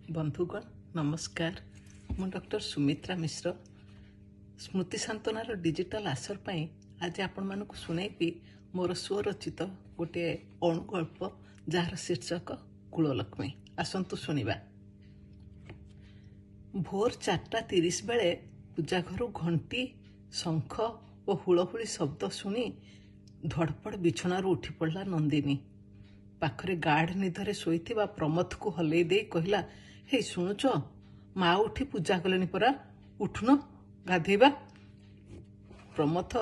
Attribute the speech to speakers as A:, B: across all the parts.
A: बंधुगण नमस्कार। मु डॉक्टर सुमित्रा मिश्र स्मृति सांत्वनार डिजिटल आसर पाई आज आपण मानक सुनैबी मोर स्वरचित गोटे अणुगल्प जार शीर्षक कुललक्ष्मी। आसंतु सुनिबा। भोर 4:30 बेले पूजा घर घंटी शंख और हुलहुली शब्द शुणी धड़पड़ बिछणार उठी पड़ा नंदिनी। पाखरे गाढ़ निधरे शोईथिबा प्रमोद को हलई दे कहला, हे शुणुच माँ उठी पूजा कले परा, उठुन गाधेबा। प्रमोद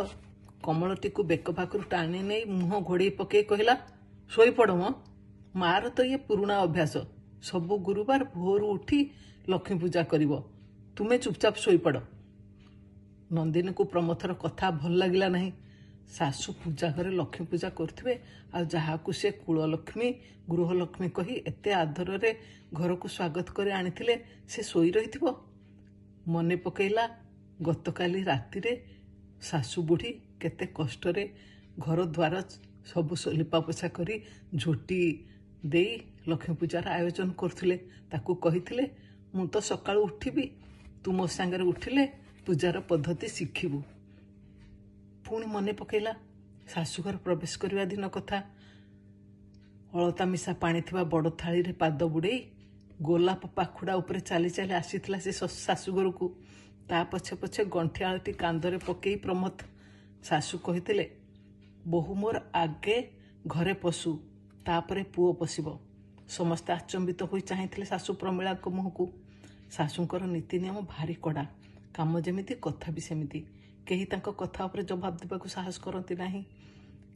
A: कमलटी को बेक पाखर टाणी नहीं मुह घोड़े पके कहला, शोई पड़ म, मार तो ये पुराना अभ्यास, सबु गुरुवार भोर उठी लक्ष्मी पूजा करिवो, तुमे चुपचाप शोई पड़। नंदिनी को प्रमोदर कथा भल लगिला नहीं। सासु पूजा घरे लक्ष्मी पूजा करथिबे आ जहाकू से कुललक्ष्मी गृहलक्ष्मी कही एते आदर रे घर को स्वागत करे आनिथिले से सोई रहिथिबो। मने पकेला गतकाली राति रे सासु बुढ़ी केते कष्ट रे घर द्वार सबु लिपा पोछा करी झोटी देई लक्ष्मी पूजार आयोजन करथिले। ताकू कहिथिले, मु तो सकाळु उठिबी, तू मो संगे उठिले पूजार पद्धति शिखिबु। पुणी मने पकेला शाशुघर प्रवेश करवा दिन कथा। अलता मिशा पानी थिबा बड़ थाली रे पाद बुड़े गोलाप पाखुड़ा उपरे चाली चाली आसीथिला से शाशुघर को। ता पछे पछे गंठी आलती कांदरे पकेई प्रमोद। शाशु कहिथिले, बहु मोर आगे घरे पशु तापरे पुओ पशिबो। समस्त आचंबित होई चाहिथिले शाशु प्रमिला को मुह को। शाशुंकर नीति नियम भारी कड़ा, काम जेमिति कथा भी सेमिति। केही तांको कथा उपरे जवाब देबाकू साहस करती नहीं।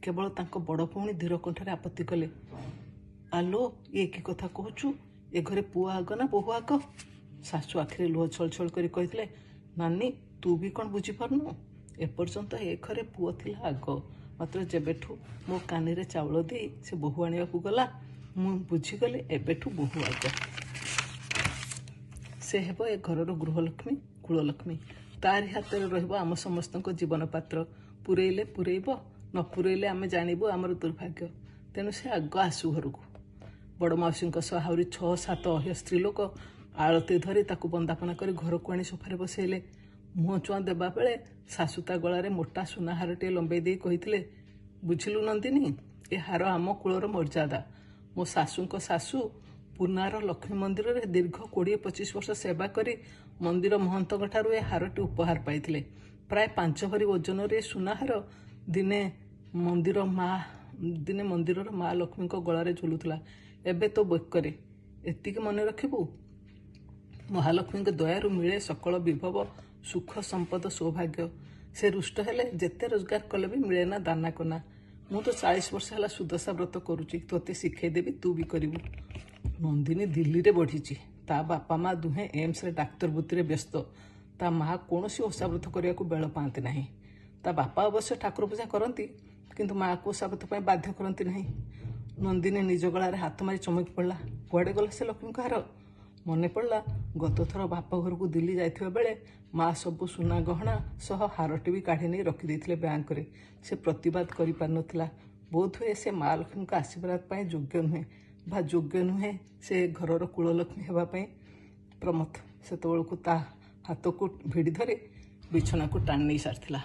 A: केवल तांको बड़ भौणी धीर कंठरे आपत्ति कले, आलो ये की कथा कहचु, ए घरे पुओ आग ना बहु आग। सासु आखिरे लुह छल छल करी कहिथिले, नानी तू भी कौन बुझी पारनु, एपर्यंत ए घरे पुओ थिला आग, मात्र जेबेठू मो कानी रे चाउल दे से बहु आनिबाकू गला मु बुझीगले एबेठू बहु आग। से हेबो ए घरर गृहलक्ष्मी कुललक्ष्मी। तारी हाथ में रहिबो आम समस्त जीवन पात्र। पुरेले पुरेब, न पुरेले आमे जानिबो आमर दुर्भाग्य। तेणु से आग आसु घर को। बड़ मौसी आहरी 6-7 अह्य स्त्री लोक आलती धरी ताकू बंदापना कर घर को आनी सोफारे बसैले। मुह चुआ देबा बेले सासु ता गलारे मोटा सुना हारटे लंबे दे कहिथिले, बुझिलु नंदिनी, ए हार आम कुलर मर्यादा। मो सासुंको सासु पुनार लक्ष्मी मंदिर रे दीर्घ 20-25 वर्ष सेवा करी मंदिर महंतक ठारू ए हारटी उपहार पाइथिले। प्राय 5 भरी ओजन रे सुनाहार दिने मंदिर माँ लक्ष्मी को गलारे झुलुथला। एबे तो बेकरे एतिके मने रखिबु, महालक्ष्मी के दयारु मिले सकल विभव सुख संपद सौभाग्य। से रुष्ट हेले जेते रोजगार कले भी मिले ना दाना कना। मु तो 40 वर्ष है सुदशा व्रत करुची, तोते शिखे देवी तू भी करिबु। नंदिनी दिल्ली रे बढ़ी, ता बापा माँ दुहे एम्स रे डाक्तर वृत्ति रे व्यस्त। ता माँ कौन ओषाव्रत करने को बेल पाती ना। ता बापा अवश्य ठाकुर पूजा करती, किंतु माँ को ओषाव्रत बाध्य करती नहीं। नंदिनी निज गलार हाथ मारी चमकी पड़ा, कुआडे गला से लक्ष्मी हार। मने पड़ा गत थर बापा घर को दिल्ली जाइथिबा बेले माँ सबु सुना गहना सह हारटी भी काढ़ी नहीं रखी बैंक रे। से प्रतिवाद करि पार नथिला। बोध हुए से माँ लक्ष्मी का आशीर्वाद पाए योग्य नुहे बा योग्य नुहे से घरर कुललक्ष्मी हेबा पाए। प्रमोद से ता हाथ को भिड़ी धरी बिछना को टाणी नहीं सारथिला।